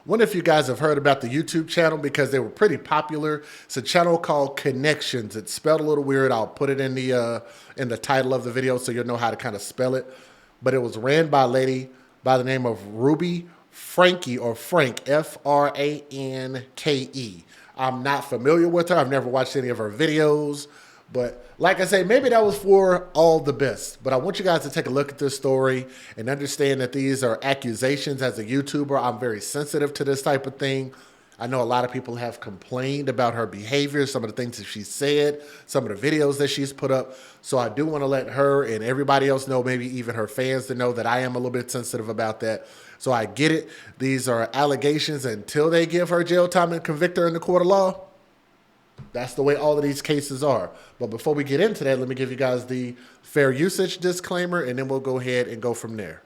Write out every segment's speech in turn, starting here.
Wonder if you guys have heard about the YouTube channel because they were pretty popular. It's a channel called ConneXions. It's spelled a little weird. I'll put it in the title of the video so you'll know how to kind of spell it. But it was ran by a lady by the name of Ruby Franke or Frank, Franke. I'm not familiar with her. I've never watched any of her videos. But like I say, maybe that was for all the best. But I want you guys to take a look at this story and understand that these are accusations. As a YouTuber, I'm very sensitive to this type of thing. I know a lot of people have complained about her behavior, some of the things that she said, some of the videos that she's put up. So I do want to let her and everybody else know, maybe even her fans, to know that I am a little bit sensitive about that. So I get it. These are allegations until they give her jail time and convict her in the court of law. That's the way all of these cases are. But before we get into that, let me give you guys the fair usage disclaimer, and then we'll go ahead and go from there.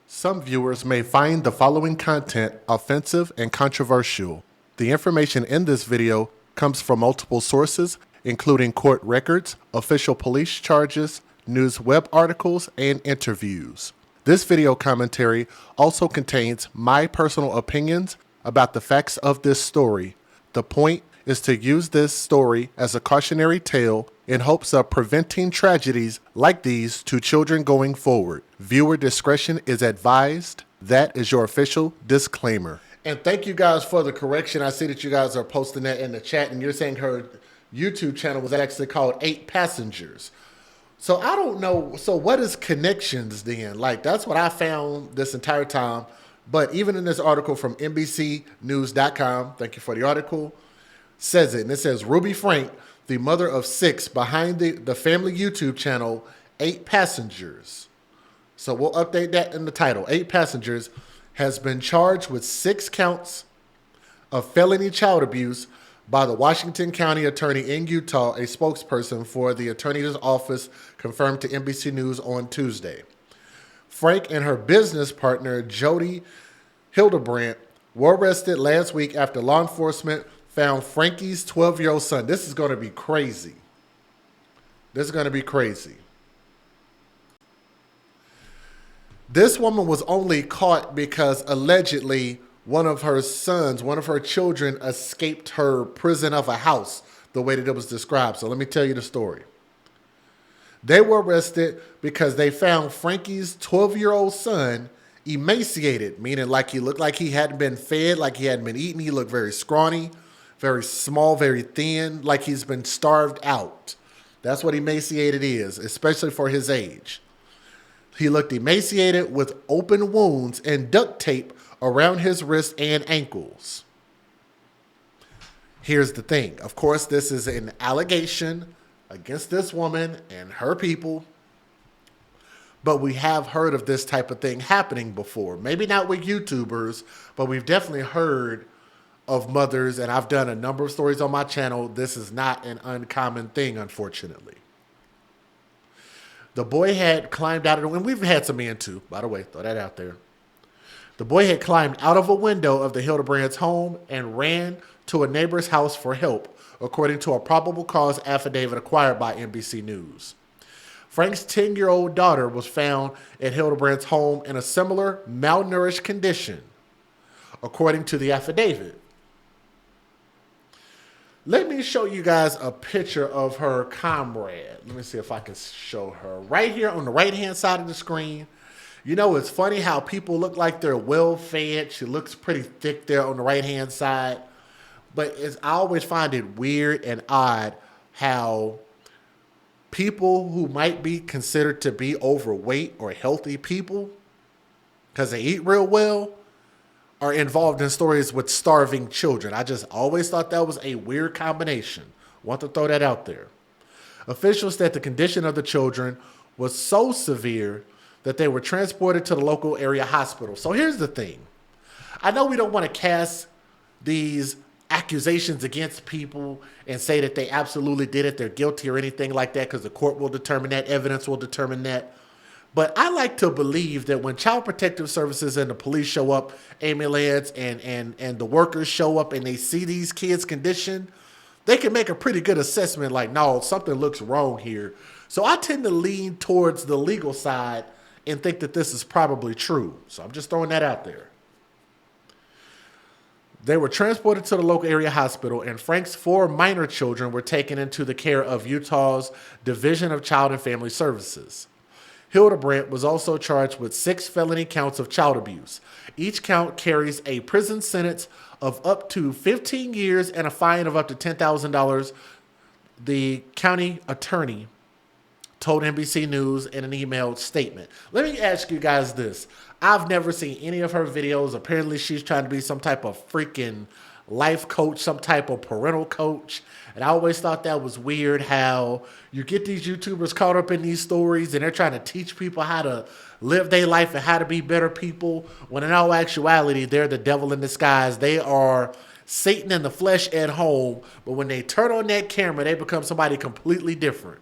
Some viewers may find the following content offensive and controversial. The information in this video comes from multiple sources, including court records, official police charges, news web articles, and interviews. This video commentary also contains my personal opinions about the facts of this story. The point is to use this story as a cautionary tale in hopes of preventing tragedies like these to children going forward. Viewer discretion is advised. That is your official disclaimer. And thank you guys for the correction. I see that you guys are posting that in the chat, and you're saying her YouTube channel was actually called 8 Passengers. So I don't know. So what is ConneXions then? Like, that's what I found this entire time. But even in this article from NBCnews.com, thank you for the article, says it. And it says, Ruby Frank, the mother of 6 behind the family YouTube channel, 8 Passengers. So we'll update that in the title. 8 Passengers has been charged with 6 counts of felony child abuse by the Washington County Attorney in Utah. A spokesperson for the attorney's office confirmed to NBC News on Tuesday. Frank and her business partner, Jody Hildebrandt, were arrested last week after law enforcement found Frankie's 12-year-old son. This is going to be crazy. This is going to be crazy. This woman was only caught because allegedly one of her sons, one of her children, escaped her prison of a house, the way that it was described. So let me tell you the story. They were arrested because they found Frankie's 12-year-old son emaciated, meaning like he looked like he hadn't been fed, like he hadn't been eaten. He looked very scrawny, very small, very thin, like he's been starved out. That's what emaciated is, especially for his age. He looked emaciated with open wounds and duct tape around his wrists and ankles. Here's the thing. Of course, this is an allegation against this woman and her people, but we have heard of this type of thing happening before. Maybe not with YouTubers, but we've definitely heard of mothers, and I've done a number of stories on my channel. This is not an uncommon thing, unfortunately. The boy had climbed out of the window, and we've had some men too, by the way, throw that out there. The boy had climbed out of a window of the Hildebrandt's home and ran to a neighbor's house for help, according to a probable cause affidavit acquired by NBC News. Frank's 10-year-old daughter was found at Hildebrandt's home in a similar malnourished condition, according to the affidavit. Let me show you guys a picture of her comrade. Let me see if I can show her. Right here on the right-hand side of the screen. You know, it's funny how people look like they're well-fed. She looks pretty thick there on the right-hand side. But I always find it weird and odd how people who might be considered to be overweight or healthy people, because they eat real well, are involved in stories with starving children. I just always thought that was a weird combination. Want to throw that out there. Officials said the condition of the children was so severe that they were transported to the local area hospital. So here's the thing. I know we don't want to cast these accusations against people and say that they absolutely did it, they're guilty or anything like that, because the court will determine that, evidence will determine that. But I like to believe that when Child Protective Services and the police show up, ambulance and the workers show up and they see these kids' condition, they can make a pretty good assessment like, no, something looks wrong here. So I tend to lean towards the legal side and think that this is probably true. So I'm just throwing that out there. They were transported to the local area hospital, and Frank's 4 minor children were taken into the care of Utah's Division of Child and Family Services. Hildebrandt was also charged with 6 felony counts of child abuse. Each count carries a prison sentence of up to 15 years and a fine of up to $10,000, the county attorney told NBC News in an emailed statement. Let me ask you guys this. I've never seen any of her videos. Apparently, she's trying to be some type of freaking life coach, some type of parental coach. And I always thought that was weird how you get these YouTubers caught up in these stories and they're trying to teach people how to live their life and how to be better people, when in all actuality, they're the devil in disguise. They are Satan in the flesh at home, but when they turn on that camera, they become somebody completely different.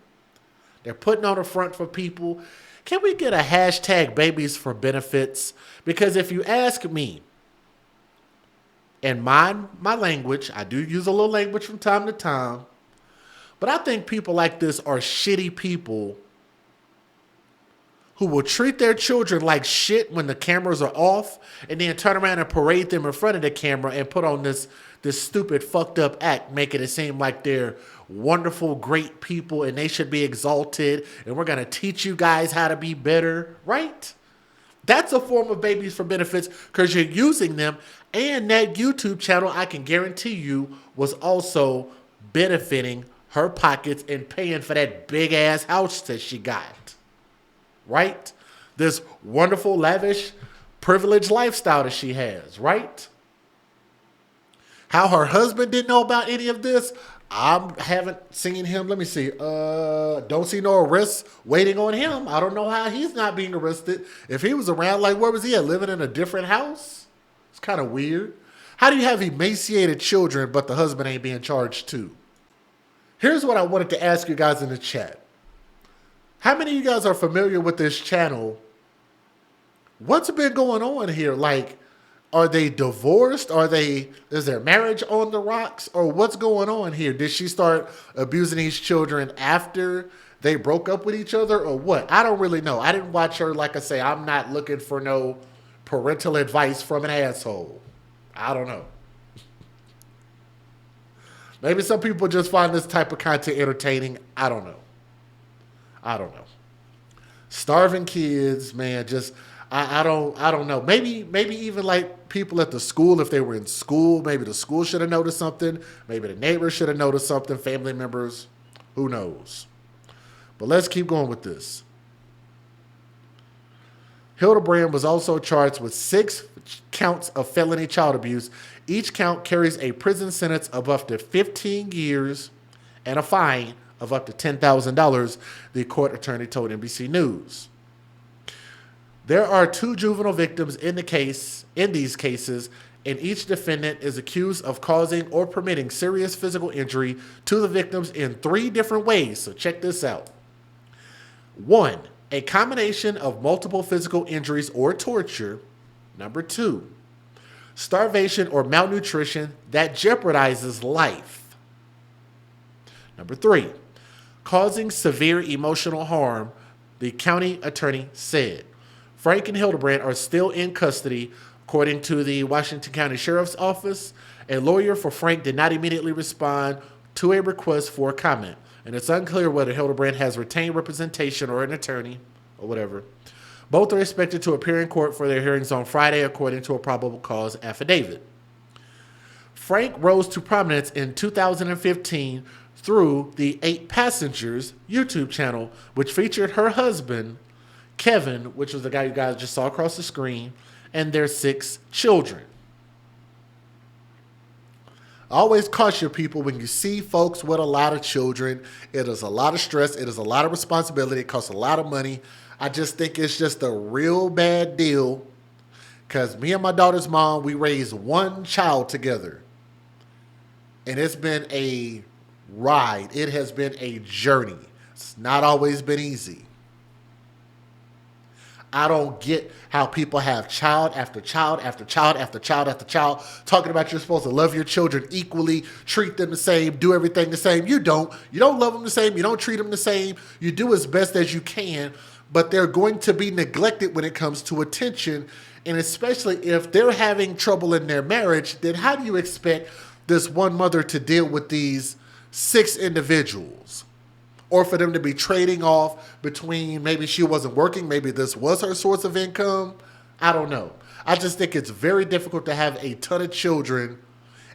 They're putting on a front for people. Can we get a hashtag babies for benefits? Because if you ask me, in my language, I do use a little language from time to time, but I think people like this are shitty people who will treat their children like shit when the cameras are off and then turn around and parade them in front of the camera and put on this stupid fucked up act, making it seem like they're wonderful, great people and they should be exalted and we're going to teach you guys how to be better, right? That's a form of babies for benefits because you're using them, and that YouTube channel, I can guarantee you, was also benefiting her pockets and paying for that big ass house that she got, right? This wonderful, lavish, privileged lifestyle that she has, right? How her husband didn't know about any of this, I haven't seen him. Let me see. Don't see no arrests waiting on him. I don't know how he's not being arrested. If he was around, like, where was he at? Living in a different house? It's kind of weird. How do you have emaciated children, but the husband ain't being charged too? Here's what I wanted to ask you guys in the chat. How many of you guys are familiar with this channel? What's been going on here? Like, are they divorced? Is their marriage on the rocks? Or what's going on here? Did she start abusing these children after they broke up with each other or what? I don't really know. I didn't watch her. Like I say, I'm not looking for no parental advice from an asshole. I don't know. Maybe some people just find this type of content entertaining. I don't know. Starving kids, man, just... I don't know. Maybe even like people at the school, if they were in school, maybe the school should have noticed something. Maybe the neighbors should have noticed something. Family members, who knows? But let's keep going with this. Hildebrandt was also charged with 6 counts of felony child abuse. Each count carries a prison sentence of up to 15 years and a fine of up to $10,000, the court attorney told NBC News. There are 2 juvenile victims in these cases, and each defendant is accused of causing or permitting serious physical injury to the victims in 3 different ways. So check this out. 1, a combination of multiple physical injuries or torture. Number 2, starvation or malnutrition that jeopardizes life. Number 3, causing severe emotional harm, the county attorney said. Frank and Hildebrandt are still in custody, according to the Washington County Sheriff's Office. A lawyer for Frank did not immediately respond to a request for comment, and it's unclear whether Hildebrandt has retained representation or an attorney or whatever. Both are expected to appear in court for their hearings on Friday, according to a probable cause affidavit. Frank rose to prominence in 2015 through the 8 Passengers YouTube channel, which featured her husband, Kevin, which was the guy you guys just saw across the screen, and their 6 children. I always caution people when you see folks with a lot of children, it is a lot of stress, it is a lot of responsibility, it costs a lot of money. I just think it's just a real bad deal because me and my daughter's mom, we raised 1 child together. And it's been a ride. It has been a journey. It's not always been easy. I don't get how people have child after child after child after child after child talking about you're supposed to love your children equally, treat them the same, do everything the same. You don't. You don't love them the same. You don't treat them the same. You do as best as you can. but they're going to be neglected when it comes to attention. And especially if they're having trouble in their marriage, then how do you expect this one mother to deal with these 6 individuals? Or for them to be trading off between, maybe she wasn't working, maybe this was her source of income. I don't know. I just think it's very difficult to have a ton of children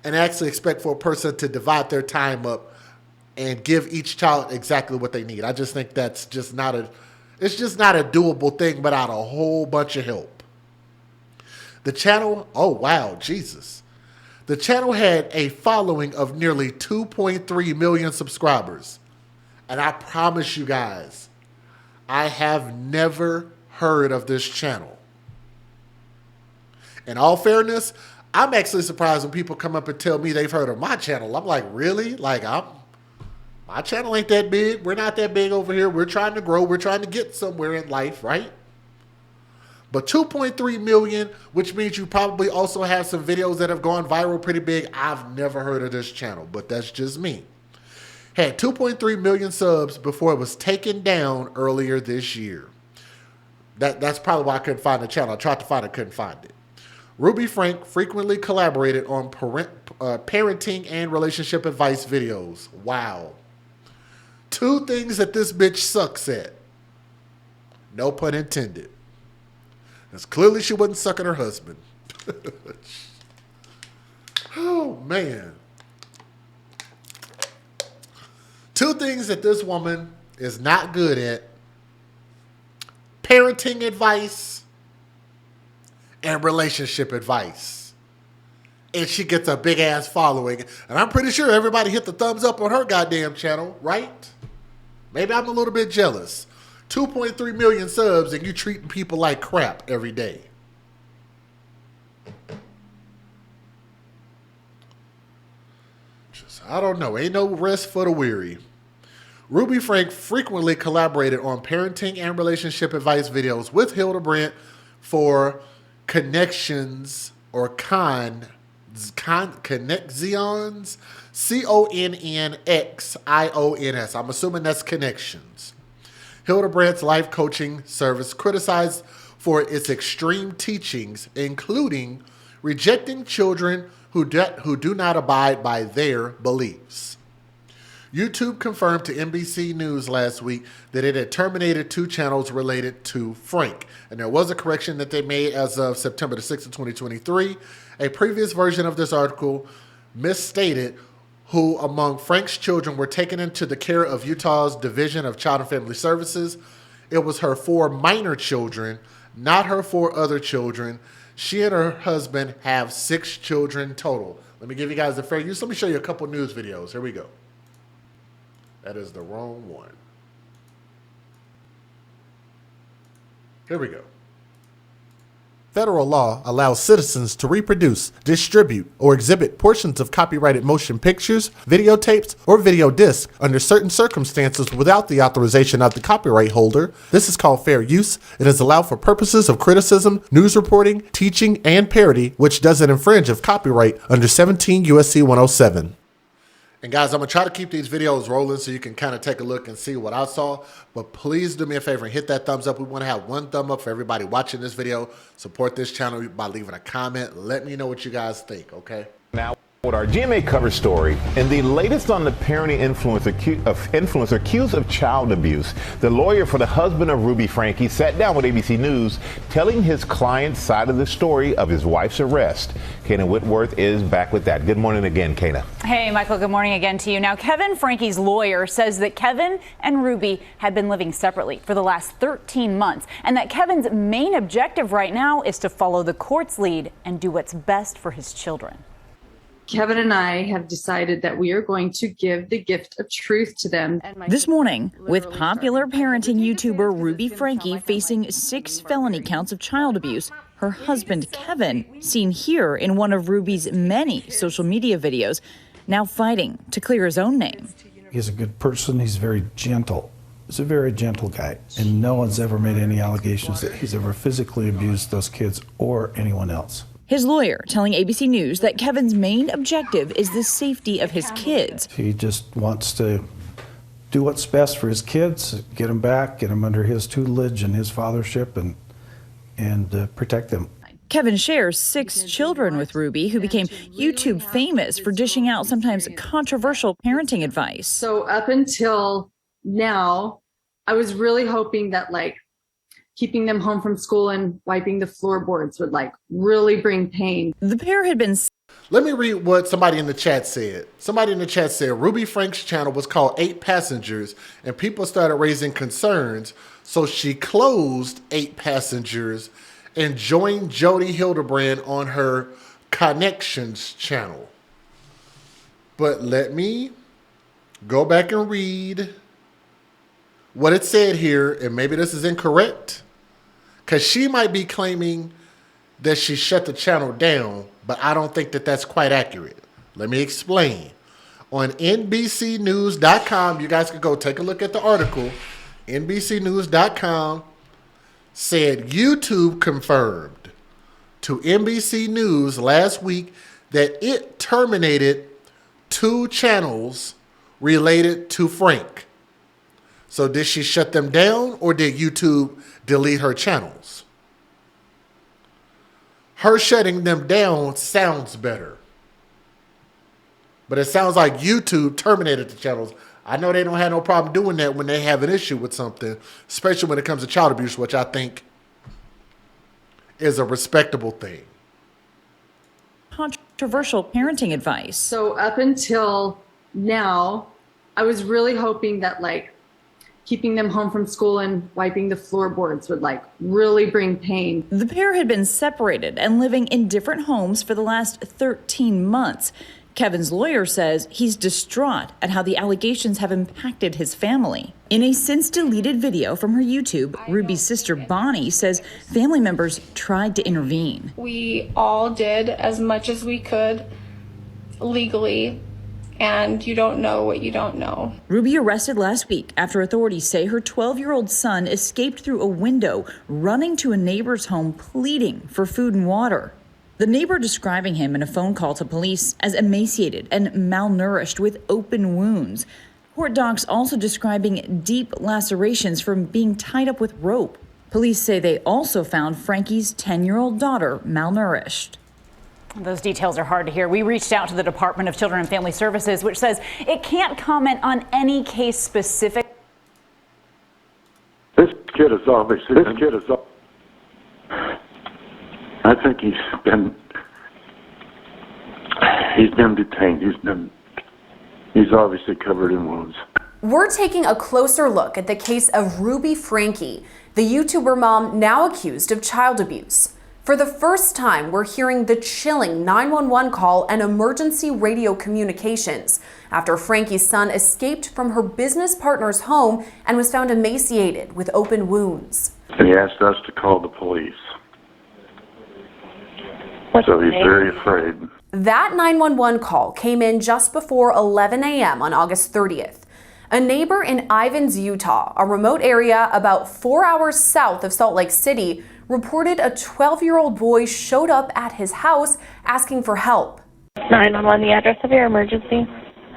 and actually expect for a person to divide their time up and give each child exactly what they need. I just think that's just not it's just not a doable thing without a whole bunch of help. The channel, oh wow, Jesus. The channel had a following of nearly 2.3 million subscribers. And I promise you guys, I have never heard of this channel. In all fairness, I'm actually surprised when people come up and tell me they've heard of my channel. I'm like, really? Like, my channel ain't that big. We're not that big over here. We're trying to grow. We're trying to get somewhere in life, right? But 2.3 million, which means you probably also have some videos that have gone viral pretty big. I've never heard of this channel, but that's just me. Had 2.3 million subs before it was taken down earlier this year. That's probably why I couldn't find the channel. I tried to find it, couldn't find it. Ruby Frank frequently collaborated on parenting and relationship advice videos. Wow. 2 things that this bitch sucks at. No pun intended. Because clearly she wasn't sucking her husband. Oh, man. 2 things that this woman is not good at. Parenting advice and relationship advice. And she gets a big ass following. And I'm pretty sure everybody hit the thumbs up on her goddamn channel, right? Maybe I'm a little bit jealous. 2.3 million subs and you treating people like crap every day. I don't know. Ain't no rest for the weary. Ruby Frank frequently collaborated on parenting and relationship advice videos with Hildebrandt for ConneXions or ConneXions, ConneXions. I'm assuming that's ConneXions. Hildebrandt's life coaching service criticized for its extreme teachings, including rejecting children who do not abide by their beliefs. YouTube confirmed to NBC News last week that it had terminated 2 channels related to Frank. And there was a correction that they made as of September the 6th of 2023. A previous version of this article misstated who among Frank's children were taken into the care of Utah's Division of Child and Family Services. It was her 4 minor children, not her 4 other children. She and her husband have 6 children total. Let me give you guys a fair use. Let me show you a couple news videos. Here we go. That is the wrong one. Here we go. Federal law allows citizens to reproduce, distribute, or exhibit portions of copyrighted motion pictures, videotapes, or video discs under certain circumstances without the authorization of the copyright holder. This is called fair use. It is allowed for purposes of criticism, news reporting, teaching, and parody, which doesn't infringe of copyright under 17 U.S.C. 107. And guys, I'm going to try to keep these videos rolling so you can kind of take a look and see what I saw. But please do me a favor and hit that thumbs up. We want to have 1 thumb up for everybody watching this video. Support this channel by leaving a comment. Let me know what you guys think, okay? Now, with our GMA cover story, and the latest on the parenting influencer accused of child abuse, the lawyer for the husband of Ruby Franke sat down with ABC News telling his client's side of the story of his wife's arrest. Kana Whitworth is back with that. Good morning again, Kana. Hey, Michael, good morning again to you. Now, Kevin Franke's lawyer says that Kevin and Ruby had been living separately for the last 13 months, and that Kevin's main objective right now is to follow the court's lead and do what's best for his children. Kevin and I have decided that we are going to give the gift of truth to them. This morning, with popular parenting YouTuber Ruby Franke facing 6 felony counts of child abuse, her husband Kevin, seen here in one of Ruby's many social media videos, now fighting to clear his own name. He's a good person. He's very gentle. He's a very gentle guy, and no one's ever made any allegations that he's ever physically abused those kids or anyone else. His lawyer telling ABC News that Kevin's main objective is the safety of his kids. He just wants to do what's best for his kids, get them back, get them under his tutelage and his fathership, and protect them. Kevin shares 6 children with Ruby, who became YouTube famous for dishing out sometimes controversial parenting advice. So up until now, I was really hoping that like keeping them home from school and wiping the floorboards would like really bring pain. The pair had been... Let me read what somebody in the chat said. Somebody in the chat said Ruby Frank's channel was called 8 Passengers and people started raising concerns. So she closed 8 Passengers and joined Jody Hildebrand on her ConneXions channel. But let me go back and read what it said here, and maybe this is incorrect, because she might be claiming that she shut the channel down, but I don't think that that's quite accurate. Let me explain. On NBCnews.com, you guys can go take a look at the article. NBCnews.com said YouTube confirmed to NBC News last week that it terminated 2 channels related to Frank. So did she shut them down or did YouTube delete her channels? Her shutting them down sounds better. But it sounds like YouTube terminated the channels. I know they don't have no problem doing that when they have an issue with something, especially when it comes to child abuse, which I think is a respectable thing. Controversial parenting advice. So up until now, I was really hoping that like keeping them home from school and wiping the floorboards would like really bring pain. The pair had been separated and living in different homes for the last 13 months. Kevin's lawyer says he's distraught at how the allegations have impacted his family. In a since-deleted video from her YouTube, Ruby's sister Bonnie says family members tried to intervene. We all did as much as we could legally, and you don't know what you don't know. Ruby arrested last week after authorities say her 12-year-old son escaped through a window, running to a neighbor's home pleading for food and water. The neighbor describing him in a phone call to police as emaciated and malnourished with open wounds. Court docs also describing deep lacerations from being tied up with rope. Police say they also found Frankie's 10-year-old daughter malnourished. Those details are hard to hear. We reached out to the Department of Children and Family Services, which says it can't comment on any case specific. This kid is obviously, I think he's been detained. He's obviously covered in wounds. We're taking a closer look at the case of Ruby Franke, the YouTuber mom now accused of child abuse. For the first time, we're hearing the chilling 911 call and emergency radio communications after Frankie's son escaped from her business partner's home and was found emaciated with open wounds. And he asked us to call the police. So he's very afraid. That 911 call came in just before 11 a.m. on August 30th. A neighbor in Ivins, Utah, a remote area about 4 hours south of Salt Lake City, reported a 12-year-old boy showed up at his house asking for help. 911, the address of your emergency.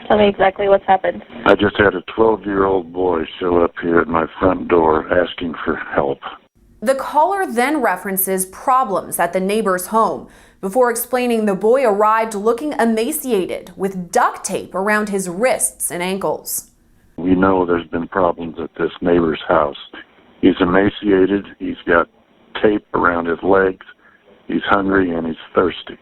Tell me exactly what's happened. I just had a 12-year-old boy show up here at my front door asking for help. The caller then references problems at the neighbor's home before explaining the boy arrived looking emaciated with duct tape around his wrists and ankles. We know there's been problems at this neighbor's house. He's emaciated, he's got tape around his legs, he's hungry, and he's thirsty.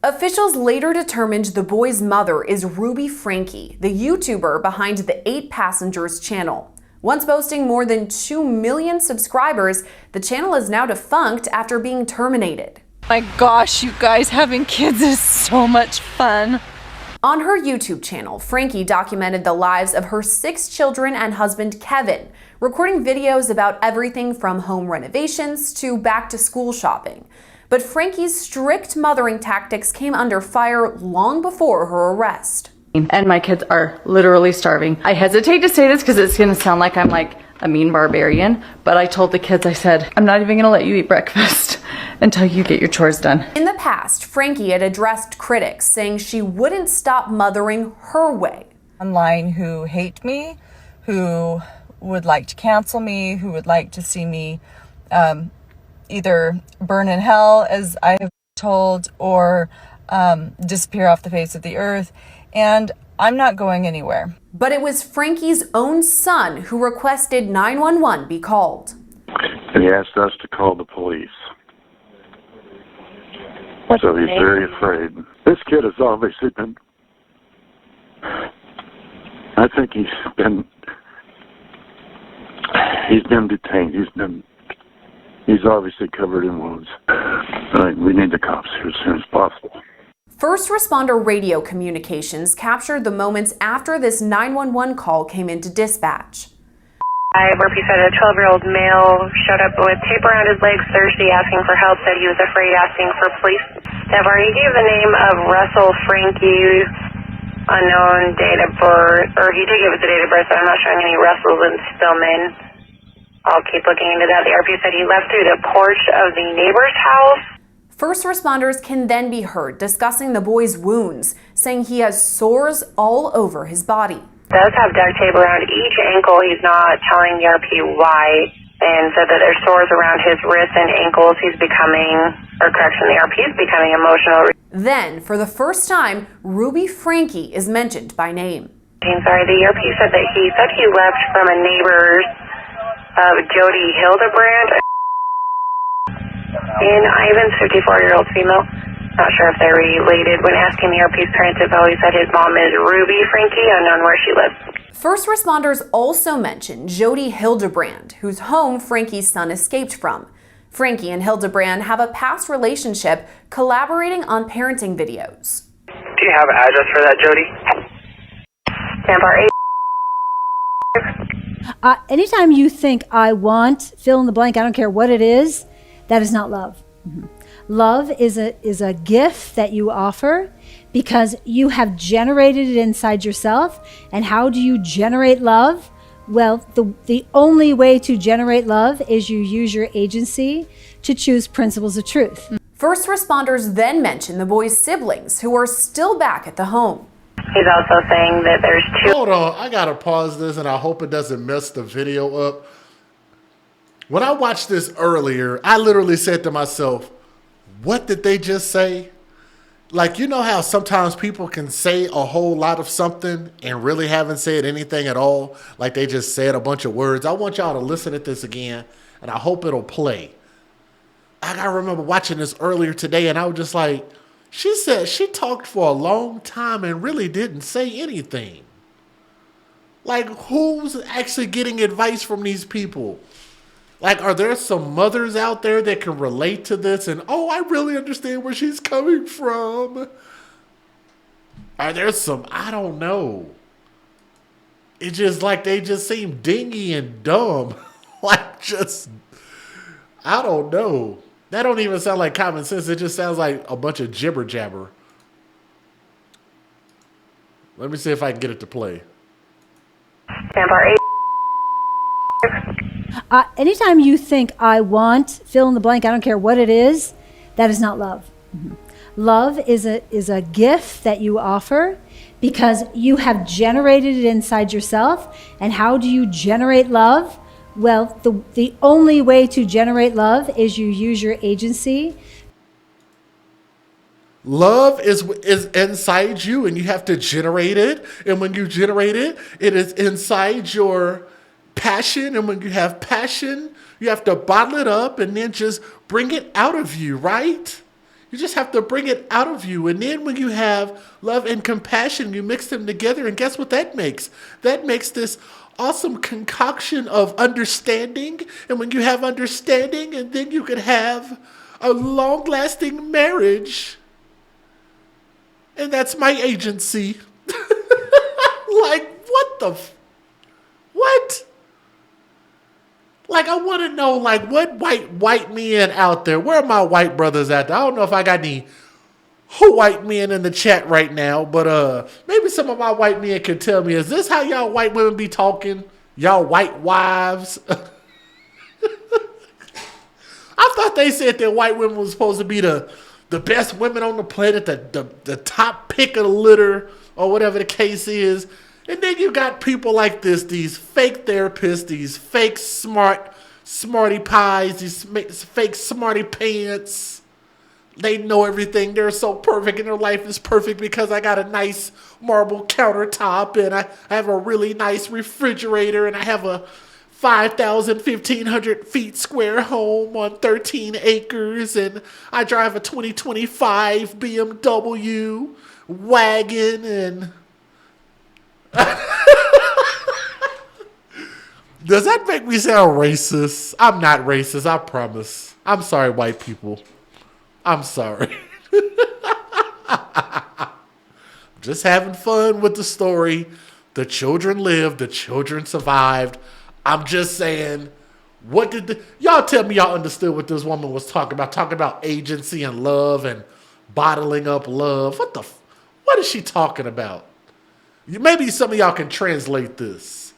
Officials later determined the boy's mother is Ruby Franke, the YouTuber behind the 8 Passengers channel. Once boasting more than 2 million subscribers, the channel is now defunct after being terminated. My gosh, you guys, having kids is so much fun. On her YouTube channel, Franke documented the lives of her 6 children and husband, Kevin, recording videos about everything from home renovations to back-to-school shopping. But Franke's strict mothering tactics came under fire long before her arrest. And my kids are literally starving. I hesitate to say this because it's going to sound like I'm like a mean barbarian, but I told the kids, I said, I'm not even going to let you eat breakfast until you get your chores done. In the past, Franke had addressed critics, saying she wouldn't stop mothering her way. Online who hate me, who would like to cancel me, who would like to see me either burn in hell, as I have been told, or disappear off the face of the earth. And I'm not going anywhere. But it was Franke's own son who requested 911 be called. And he asked us to call the police. What's So his he's name? very afraid. This kid has obviously been, I think he's been detained. He's obviously covered in wounds. We need the cops here as soon as possible. First responder radio communications captured the moments after this 911 call came into dispatch. Murphy said a 12-year-old male showed up with tape around his legs Thursday asking for help, said he was afraid, asking for police. Deborah, he gave the name of Russell Franke, unknown date of birth, or he did give us the date of birth, but I'm not showing any Russells and Stillman. I'll keep looking into that. The RP said he left through the porch of the neighbor's house. First responders can then be heard discussing the boy's wounds, saying he has sores all over his body. Does have duct tape around each ankle. He's not telling the RP why, and said that there's sores around his wrists and ankles. The RP is becoming emotional. Then, for the first time, Ruby Franke is mentioned by name. Sorry, the RP said that he left from a neighbor's Jody Hildebrand in Ivan's 54-year-old female. Not sure if they're related. When asking the RP's parents info, he said his mom is Ruby Franke, unknown where she lives. First responders also mentioned Jody Hildebrand, whose home Franke's son escaped from. Franke and Hildebrand have a past relationship, collaborating on parenting videos. Do you have an address for that, Jody? Tampa 8. Anytime you think I want, fill in the blank, I don't care what it is, that is not love. Love is a gift that you offer because you have generated it inside yourself. And how do you generate love? Well, the only way to generate love is you use your agency to choose principles of truth. First responders then mention the boy's siblings, who are still back at the home. He's also saying that there's two. Hold on, I gotta pause this and I hope it doesn't mess the video up. When I watched this earlier, I literally said to myself, what did they just say? Like, you know how sometimes people can say a whole lot of something and really haven't said anything at all? Like they just said a bunch of words. I want y'all to listen to this again and I hope it'll play. I remember watching this earlier today and I was just like, she said she talked for a long time and really didn't say anything. Like, who's actually getting advice from these people? Like, are there some mothers out there that can relate to this and, oh, I really understand where she's coming from? Are there some, I don't know. It's just like they just seem dingy and dumb. Like, just, I don't know. That don't even sound like common sense. It just sounds like a bunch of jibber-jabber. Let me see if I can get it to play. Tampa 8. Anytime you think I want, fill in the blank, I don't care what it is, that is not love. Love is a gift that you offer because you have generated it inside yourself. And how do you generate love? Well, the only way to generate love is you use your agency. Love is inside you and you have to generate it. And when you generate it, it is inside your passion. And when you have passion, you have to bottle it up and then just bring it out of you, right? You just have to bring it out of you. And then when you have love and compassion, you mix them together. And guess what that makes? That makes this awesome concoction of understanding. And when you have understanding, and then you can have a long-lasting marriage. And that's my agency. Like, what the? What? Like, I want to know, like, what white men out there? Where are my white brothers out there? I don't know if I got any white men in the chat right now, but maybe some of my white men can tell me, is this how y'all white women be talking? Y'all white wives? I thought they said that white women was supposed to be the best women on the planet, the top pick of the litter, or whatever the case is. And then you got people like this, these fake therapists, these fake smarty pies, these fake smarty pants. They know everything. They're so perfect and their life is perfect because I got a nice marble countertop and I have a really nice refrigerator and I have a 1,500 feet square home on 13 acres and I drive a 2025 BMW wagon and... Does that make me sound racist? I'm not racist, I promise. I'm sorry, white people. I'm sorry. Just having fun with the story. The children lived, the children survived. I'm just saying, y'all tell me y'all understood what this woman was talking about agency and love and bottling up love. What is she talking about? Maybe some of y'all can translate this.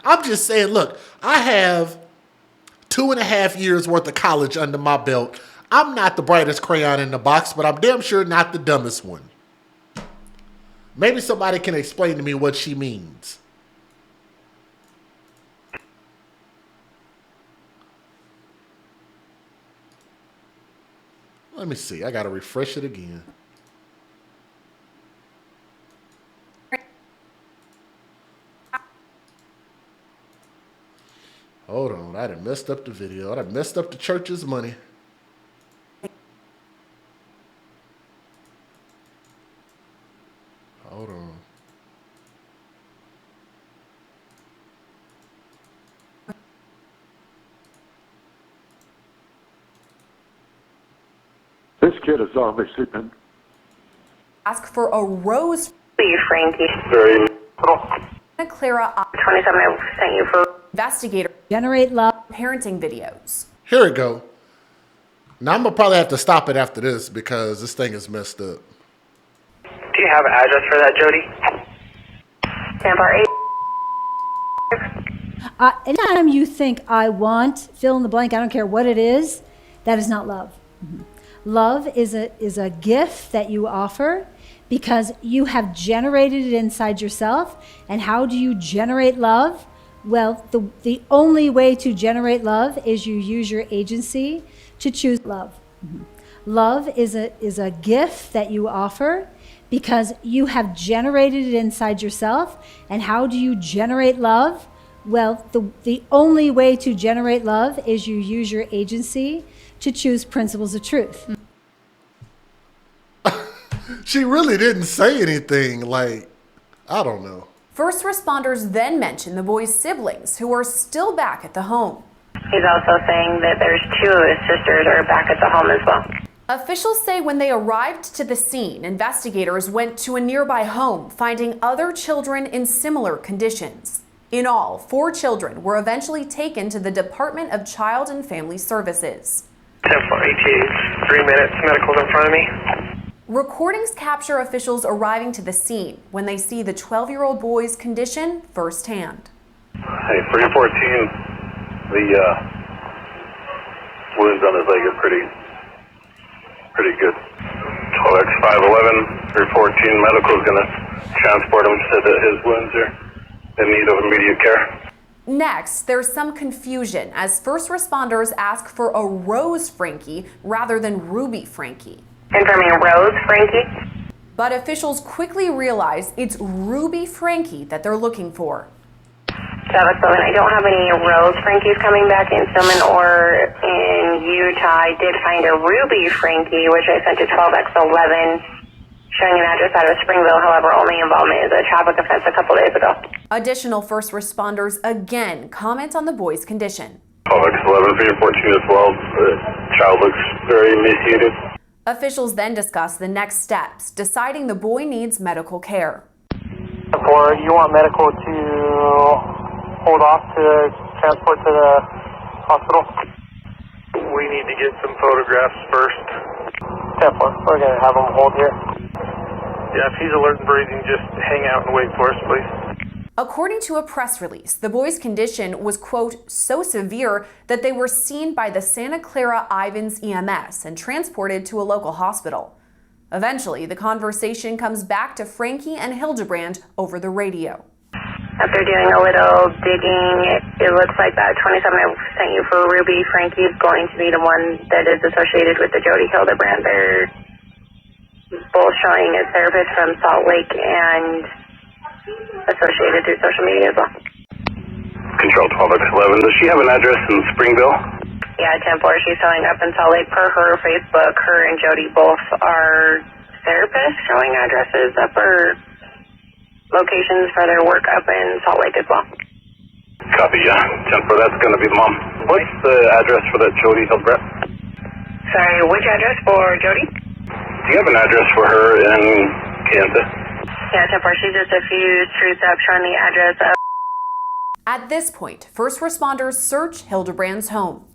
I'm just saying, look, I have 2.5 years worth of college under my belt. I'm not the brightest crayon in the box, but I'm damn sure not the dumbest one. Maybe somebody can explain to me what she means. Let me see. I got to refresh it again. Hold on. I done messed up the video. I done messed up the church's money. Hold on. This kid has obviously been... Ask for a rose. Frankie. Very... Santa Clara 27, I sent you for... investigator. Generate love. Parenting videos. Here we go. Now I'm going to probably have to stop it after this because this thing is messed up. Do you have an address for that, Jody? Tampa 8. Anytime you think I want, fill in the blank, I don't care what it is, that is not love. Love is a gift that you offer because you have generated it inside yourself. And how do you generate love? Well, the only way to generate love is you use your agency to choose love. Love is a gift that you offer because you have generated it inside yourself. And how do you generate love? Well, the only way to generate love is you use your agency to choose principles of truth. She really didn't say anything. Like, I don't know. First responders then mention the boy's siblings who are still back at the home. He's also saying that there's 2 of his sisters are back at the home as well. Officials say when they arrived to the scene, investigators went to a nearby home, finding other children in similar conditions. In all, 4 children were eventually taken to the Department of Child and Family Services. 10-4 3 minutes, medical's in front of me. Recordings capture officials arriving to the scene when they see the 12-year-old boy's condition firsthand. Hey, 314, the wounds on his leg are pretty good. 12X511, 314, medical's going to transport him, said that his wounds are in need of immediate care. Next, there's some confusion as first responders ask for a Rose Franke rather than Ruby Franke. Confirming Rose Frankie. But officials quickly realize it's Ruby Franke that they're looking for. Travis Bowman, I don't have any Rose Frankies coming back in Stillman or in Utah. I did find a Ruby Frankie, which I sent to 12X11, showing an address out of Springville. However, only involvement is a traffic offense a couple days ago. Additional first responders again comment on the boy's condition. 12X11, 314 as well. The child looks very emaciated. Officials then discuss the next steps, deciding the boy needs medical care. Or you want medical to hold off to transport to the hospital? We need to get some photographs first. 10-4, we're going to have him hold here. Yeah, if he's alert and breathing, just hang out and wait for us, please. According to a press release, the boy's condition was, quote, so severe that they were seen by the Santa Clara Ivans EMS and transported to a local hospital. Eventually, the conversation comes back to Franke and Hildebrand over the radio. After doing a little digging, it looks like that 27 I sent you for Ruby Franke is going to be the one that is associated with the Jody Hildebrand. They're both showing as therapists from Salt Lake and associated through social media as well. Control 1211. Does she have an address in Springville? Yeah, 10-4. She's showing up in Salt Lake per her Facebook. Her and Jody both are therapists showing addresses up or locations for their work up in Salt Lake as well. Copy, yeah. 10-4, that's going to be the mom. What's the address for that Jody Hildebrand? Sorry, which address for Jody? Do you have an address for her in Kansas? Yeah, 10-4. She's just a few streets up showing the address of. At this point, first responders search Hildebrand's home.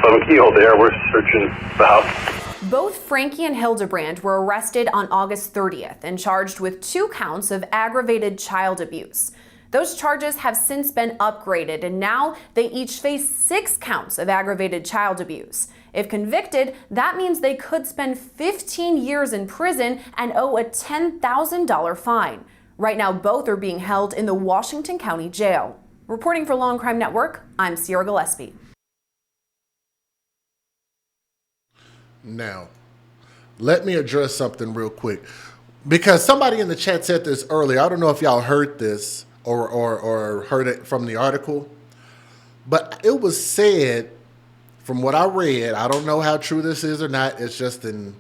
7 key, hold there. We're searching the house. Both Franke and Hildebrand were arrested on August 30th and charged with 2 counts of aggravated child abuse. Those charges have since been upgraded, and now they each face 6 counts of aggravated child abuse. If convicted, that means they could spend 15 years in prison and owe a $10,000 fine. Right now, both are being held in the Washington County Jail. Reporting for Law and Crime Network, I'm Sierra Gillespie. Now, let me address something real quick, because somebody in the chat said this earlier. I don't know if y'all heard this or heard it from the article, but it was said, from what I read, I don't know how true this is or not, it's just an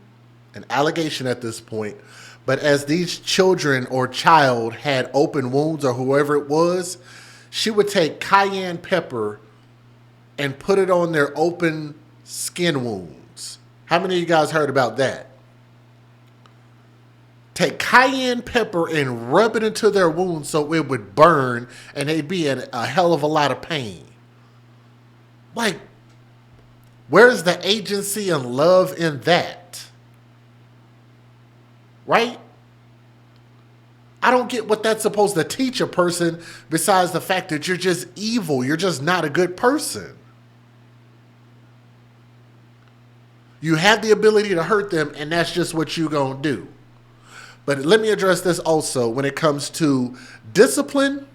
allegation at this point, but as these children or child had open wounds, or whoever it was, she would take cayenne pepper and put it on their open skin wounds. How many of you guys heard about that? Take cayenne pepper and rub it into their wounds so it would burn and they'd be in a hell of a lot of pain. Like, where's the agency and love in that? Right? I don't get what that's supposed to teach a person besides the fact that you're just evil. You're just not a good person. You have the ability to hurt them, and that's just what you're going to do. But let me address this also when it comes to discipline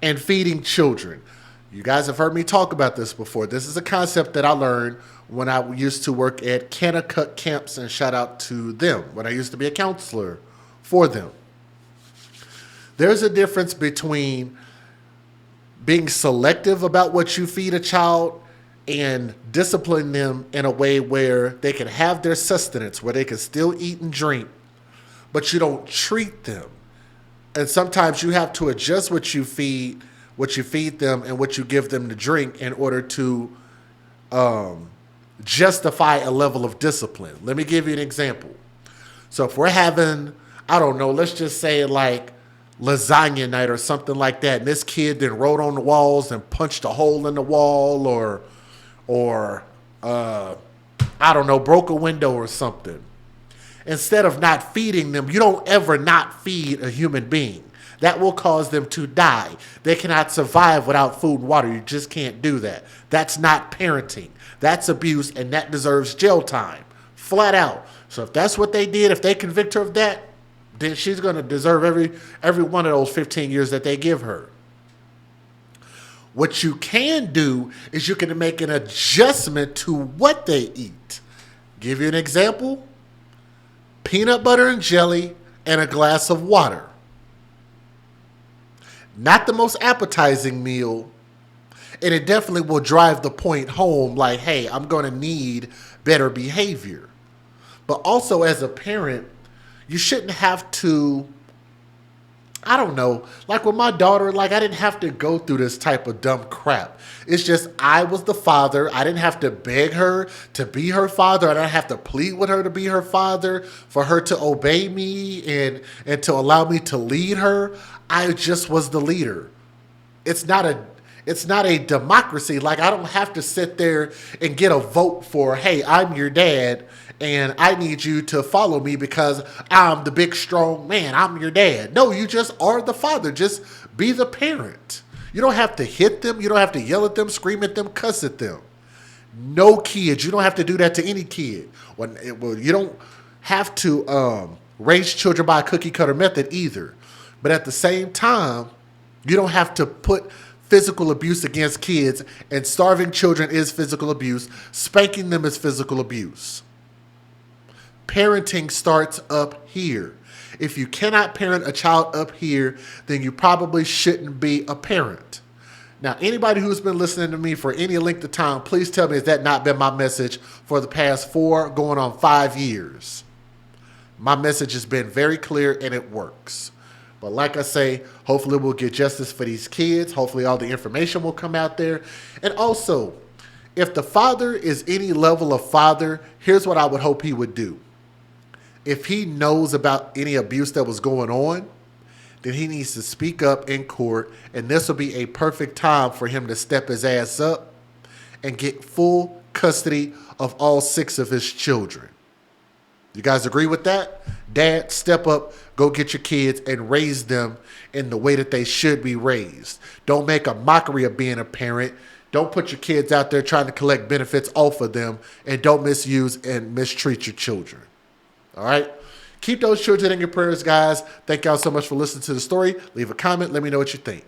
and feeding children. You guys have heard me talk about this before. This is a concept that I learned when I used to work at Kennecut camps, and shout out to them, when I used to be a counselor for them. There's a difference between being selective about what you feed a child and discipline them in a way where they can have their sustenance, where they can still eat and drink, but you don't treat them. And sometimes you have to adjust what you feed them and what you give them to drink in order to justify a level of discipline. Let me give you an example. So if we're having, I don't know, let's just say like lasagna night or something like that, and this kid then wrote on the walls and punched a hole in the wall, or I don't know, broke a window or something. Instead of not feeding them, you don't ever not feed a human being. That will cause them to die. They cannot survive without food and water. You just can't do that. That's not parenting. That's abuse, and that deserves jail time. Flat out. So if that's what they did, if they convict her of that, then she's going to deserve every one of those 15 years that they give her. What you can do is you can make an adjustment to what they eat. Give you an example. Peanut butter and jelly and a glass of water. Not the most appetizing meal, and it definitely will drive the point home like, hey, I'm going to need better behavior. But also as a parent, you shouldn't have to, I don't know, like with my daughter, like I didn't have to go through this type of dumb crap. It's just I was the father. I didn't have to beg her to be her father. I didn't have to plead with her to be her father, for her to obey me and to allow me to lead her. I just was the leader. It's not a democracy. Like I don't have to sit there and get a vote for, hey, I'm your dad and I need you to follow me because I'm the big strong man. I'm your dad. No, you just are the father. Just be the parent. You don't have to hit them. You don't have to yell at them, scream at them, cuss at them. No kids. You don't have to do that to any kid. Well, you don't have to raise children by a cookie cutter method either. But at the same time, you don't have to put physical abuse against kids, and starving children is physical abuse. Spanking them is physical abuse. Parenting starts up here. If you cannot parent a child up here, then you probably shouldn't be a parent. Now, anybody who's been listening to me for any length of time, please tell me, has that not been my message for the past 4 going on 5 years? My message has been very clear and it works. But like I say, hopefully we'll get justice for these kids. Hopefully all the information will come out there. And also, if the father is any level of father, here's what I would hope he would do. If he knows about any abuse that was going on, then he needs to speak up in court, and this will be a perfect time for him to step his ass up and get full custody of all 6 of his children. You guys agree with that? Dad, step up, go get your kids and raise them in the way that they should be raised. Don't make a mockery of being a parent. Don't put your kids out there trying to collect benefits off of them, and don't misuse and mistreat your children. All right? Keep those children in your prayers, guys. Thank y'all so much for listening to the story. Leave a comment. Let me know what you think.